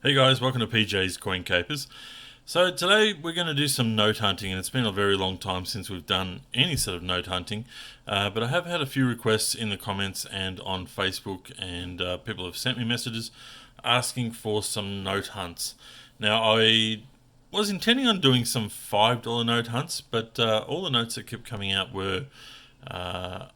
Hey guys, welcome to PJ's Coin Capers. So today we're going to do some note hunting, and it's been a very long time since we've done any sort of note hunting, but I have had a few requests in the comments and on Facebook, and people have sent me messages asking for some note hunts. Now I was intending on doing some $5 note hunts, but all the notes that kept coming out were uh,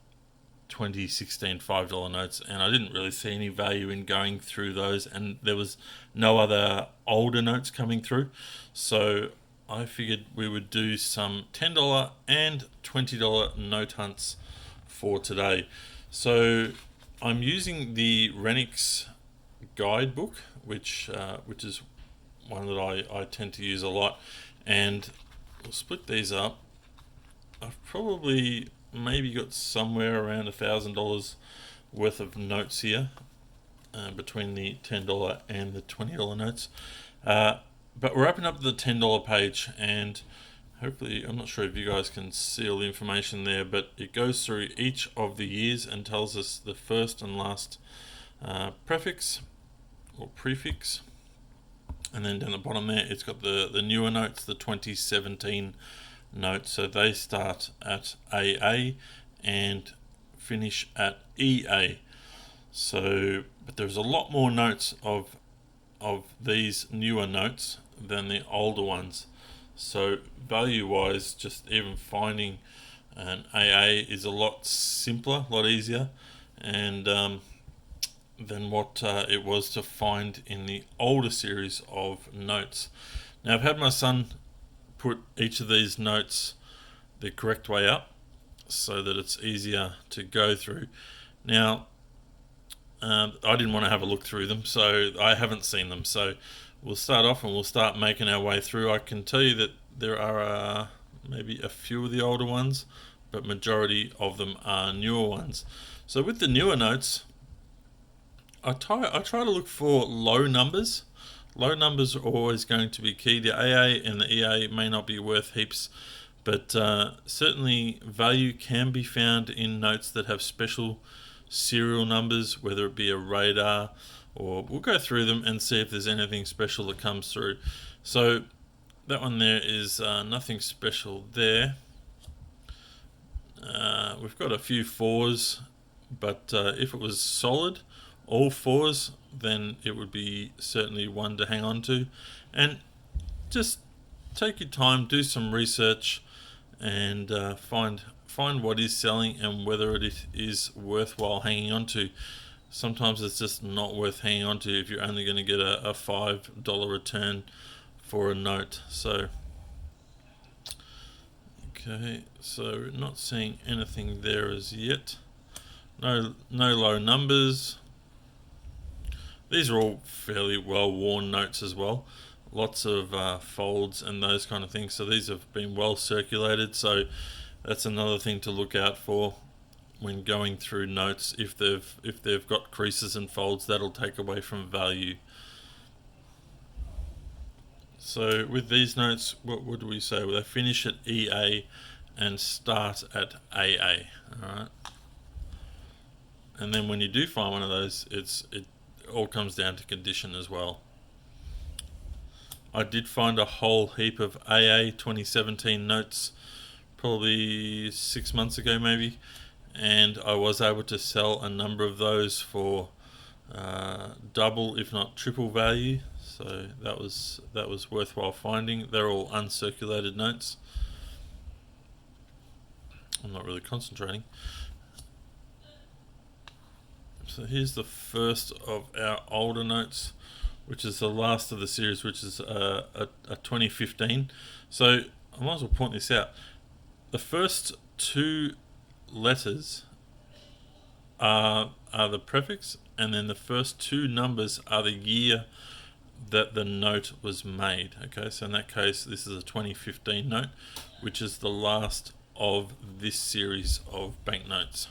2016 $5 notes, and I didn't really see any value in going through those, and there was no other older notes coming through. So I figured we would do some $10 and $20 note hunts for today. So I'm using the Renix guidebook, which is one that I tend to use a lot, and we'll split these up. I've probably maybe got somewhere around $1,000 worth of notes here, between the $10 and the $20 notes. But we're opening up the $10 page, and hopefully, I'm not sure if you guys can see all the information there, but it goes through each of the years and tells us the first and last prefix or prefix. And then down the bottom there, it's got the newer notes, the 2017 notes. So they start at AA and finish at EA. So, but there's a lot more notes of these newer notes than the older ones. So value-wise, just even finding an AA is a lot simpler, a lot easier, and than what it was to find in the older series of notes. Now I've had my son put each of these notes the correct way up so that it's easier to go through. Now, I didn't want to have a look through them, so I haven't seen them. So we'll start off and we'll start making our way through. I can tell you that there are maybe a few of the older ones, but majority of them are newer ones. So with the newer notes, I try to look for low numbers. Low numbers are always going to be key. The AA and the EA may not be worth heaps, but certainly value can be found in notes that have special serial numbers, whether it be a radar, or we'll go through them and see if there's anything special that comes through. So that one there is nothing special there. We've got a few fours, but if it was solid, all fours, then it would be certainly one to hang on to. And just take your time, do some research, and find what is selling and whether it is worthwhile hanging on to. Sometimes it's just not worth hanging on to if you're only going to get a $5 return for a note. So okay, so not seeing anything there as yet. No low numbers. These are all fairly well worn notes as well. Lots of folds and those kind of things. So these have been well circulated. So that's another thing to look out for when going through notes. If they've got creases and folds, that'll take away from value. So with these notes, what would we say? Well, they finish at EA and start at AA. All right. And then when you do find one of those, it all comes down to condition as well. I did find a whole heap of AA 2017 notes probably 6 months ago maybe, and I was able to sell a number of those for double if not triple value. So that was worthwhile finding. They're all uncirculated notes. I'm not really concentrating. So here's the first of our older notes, which is the last of the series, which is a 2015. So I might as well point this out. The first two letters are the prefix, and then the first two numbers are the year that the note was made. Okay, so in that case, this is a 2015 note, which is the last of this series of banknotes.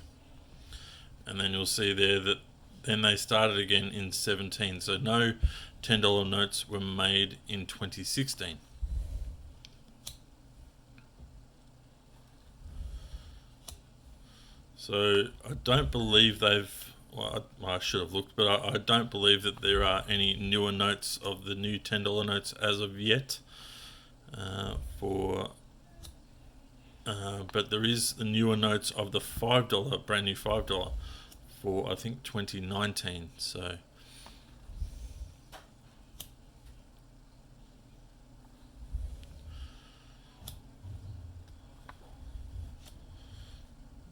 And then you'll see there that then they started again in 17. So no $10 notes were made in 2016. So I don't believe they've I should have looked, but I don't believe that there are any newer notes of the new $10 notes as of yet. But there is the newer notes of the $5, brand new $5 for I think 2019. So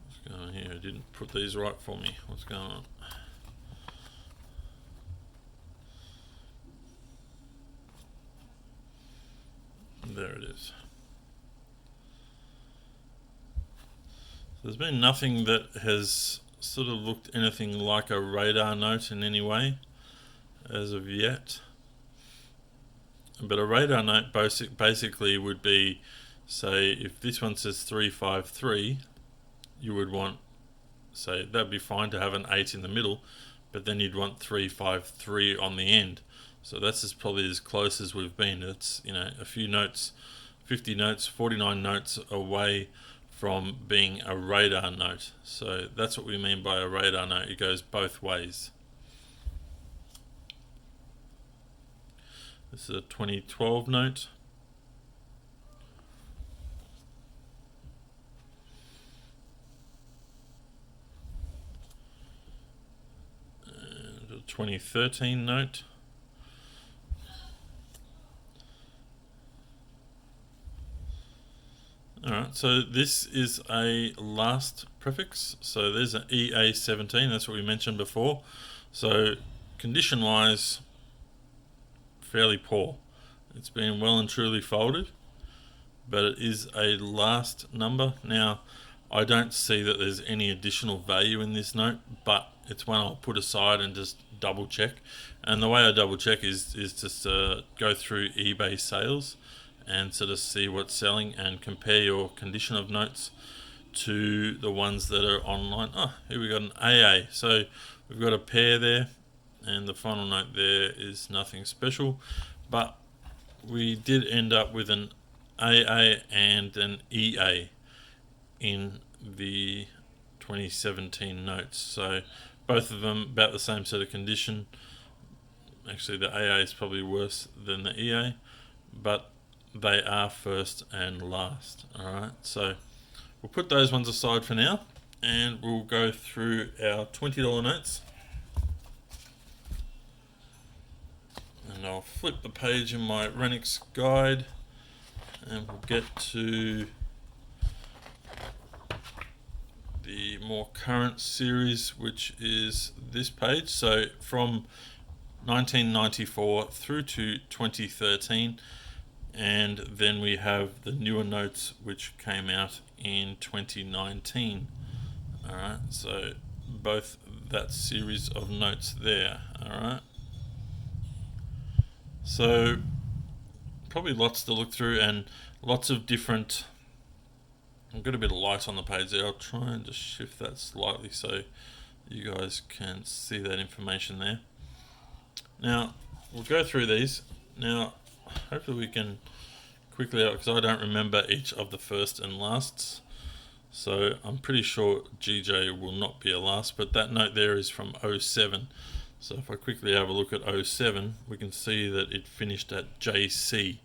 what's going on here? I didn't put these right for me. What's going on? There it is. So there's been nothing that has sort of looked anything like a radar note in any way as of yet. But a radar note basically would be, say, if this one says 353, you would want, say, that'd be fine to have an 8 in the middle, but then you'd want 353 on the end. So that's probably as close as we've been. It's, you know, a few notes, 50 notes, 49 notes away from being a radar note. So that's what we mean by a radar note. It goes both ways. This is a 2012 note. And a 2013 note. Alright, so this is a last prefix. So there's an EA17, that's what we mentioned before. So condition wise, fairly poor. It's been well and truly folded, but it is a last number. Now, I don't see that there's any additional value in this note, but it's one I'll put aside and just double check. And the way I double check is just go through eBay sales and sort of see what's selling and compare your condition of notes to the ones that are online. Oh, here we got an AA. So we've got a pair there, and the final note there is nothing special, but we did end up with an AA and an EA in the 2017 notes. So both of them about the same sort of condition. Actually, the AA is probably worse than the EA, but they are first and last. Alright, so we'll put those ones aside for now, and we'll go through our $20 notes. And I'll flip the page in my Renix guide, and we'll get to the more current series, which is this page. So from 1994 through to 2013, and then we have the newer notes which came out in 2019. Alright, so both that series of notes there. Alright, so probably lots to look through and lots of different. I've got a bit of light on the page there. I'll try and just shift that slightly so you guys can see that information there. Now we'll go through these. Now hopefully we can quickly out, because I don't remember each of the first and lasts. So I'm pretty sure GJ will not be a last, but that note there is from 07. So if I quickly have a look at 07, we can see that it finished at JC,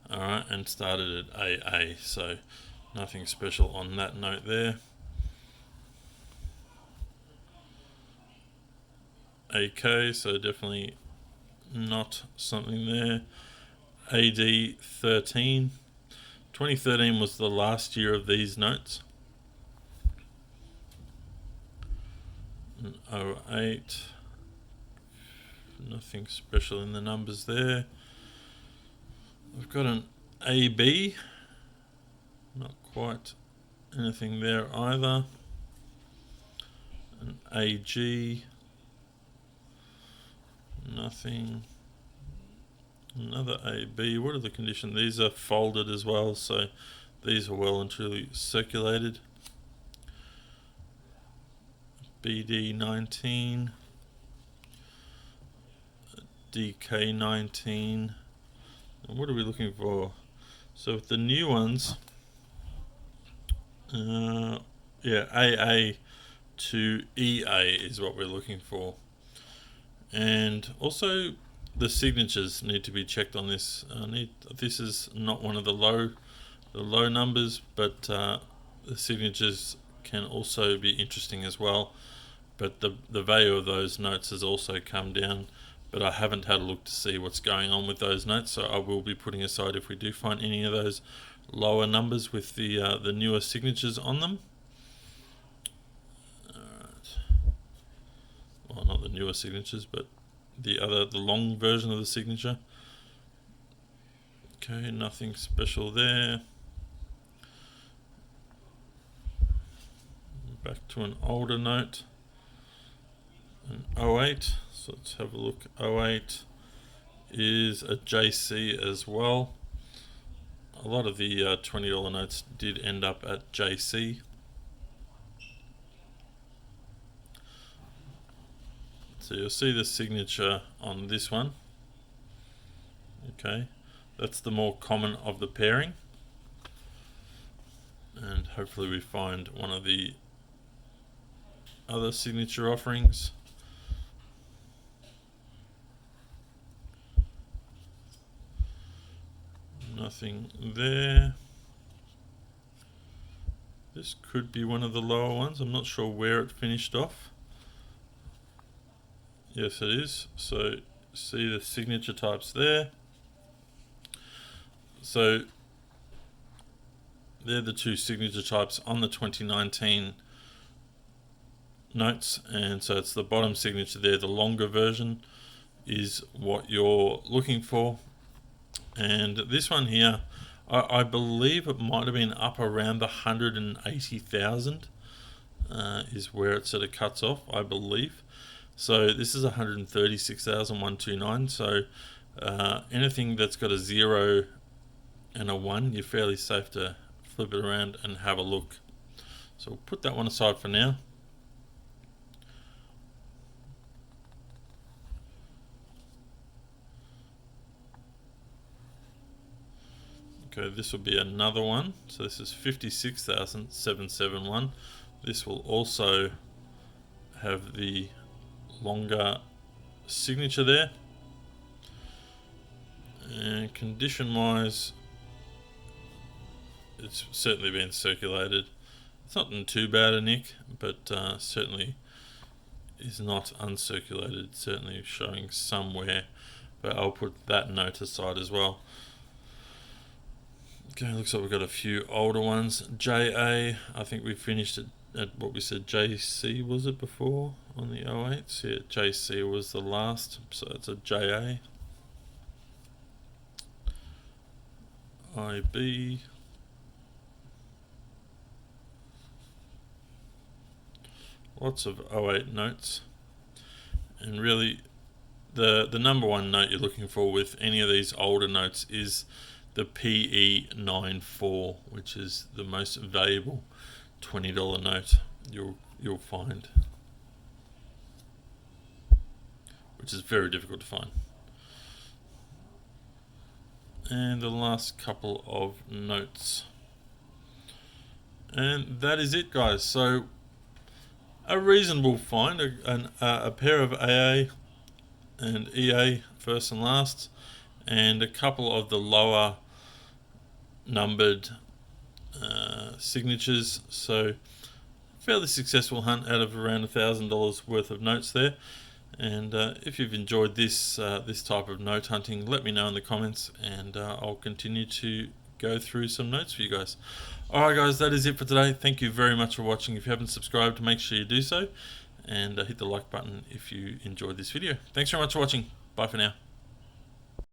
alright, and started at AA. So nothing special on that note there. AK, so definitely not something there. AD 13. 2013 was the last year of these notes. And 08. Nothing special in the numbers there. We've got an AB. Not quite anything there either. An AG. Nothing. Another AB. What are the conditions? These are folded as well, so these are well and truly circulated. BD 19. DK 19. And what are we looking for? So with the new ones, yeah, AA to EA is what we're looking for. And also the signatures need to be checked on this. This is not one of the low numbers, but the signatures can also be interesting as well. But the value of those notes has also come down, but I haven't had a look to see what's going on with those notes, so I will be putting aside if we do find any of those lower numbers with the newer signatures on them. Well, not the newer signatures, but the long version of the signature. Okay, nothing special there. Back to an older note, an 08. So let's have a look. 08 is a JC as well. A lot of the $20 notes did end up at JC. So you'll see the signature on this one. Okay, that's the more common of the pairing. And hopefully we find one of the other signature offerings. Nothing there. This could be one of the lower ones. I'm not sure where it finished off. Yes, it is. So see the signature types there. So they're the two signature types on the 2019 notes, and so it's the bottom signature there, the longer version is what you're looking for. And this one here, I believe it might have been up around the 180,000 is where it sort of cuts off, I believe. So this is 136,129. So anything that's got a 0 and a 1, you're fairly safe to flip it around and have a look. So we'll put that one aside for now. Okay, this will be another one. So this is 56,771. This will also have the longer signature there. And condition wise, it's certainly been circulated. It's not in too bad a nick, but certainly is not uncirculated. Certainly showing somewhere, but I'll put that note aside as well. Okay, looks like we've got a few older ones. JA, I think we finished at what we said JC, was it before on the 08s? Yeah, JC was the last, so it's a JA. IB. Lots of 08 notes. And really, the number one note you're looking for with any of these older notes is the PE94, which is the most valuable $20 note you'll find, which is very difficult to find. And the last couple of notes, and that is it, guys. So a reasonable find, a pair of AA and EA first and last, and a couple of the lower numbered signatures. So fairly successful hunt out of around $1,000 worth of notes there. And if you've enjoyed this type of note hunting, let me know in the comments, and I'll continue to go through some notes for you guys. Alright guys, that is it for today. Thank you very much for watching. If you haven't subscribed, make sure you do so, and hit the like button if you enjoyed this video. Thanks very much for watching. Bye for now.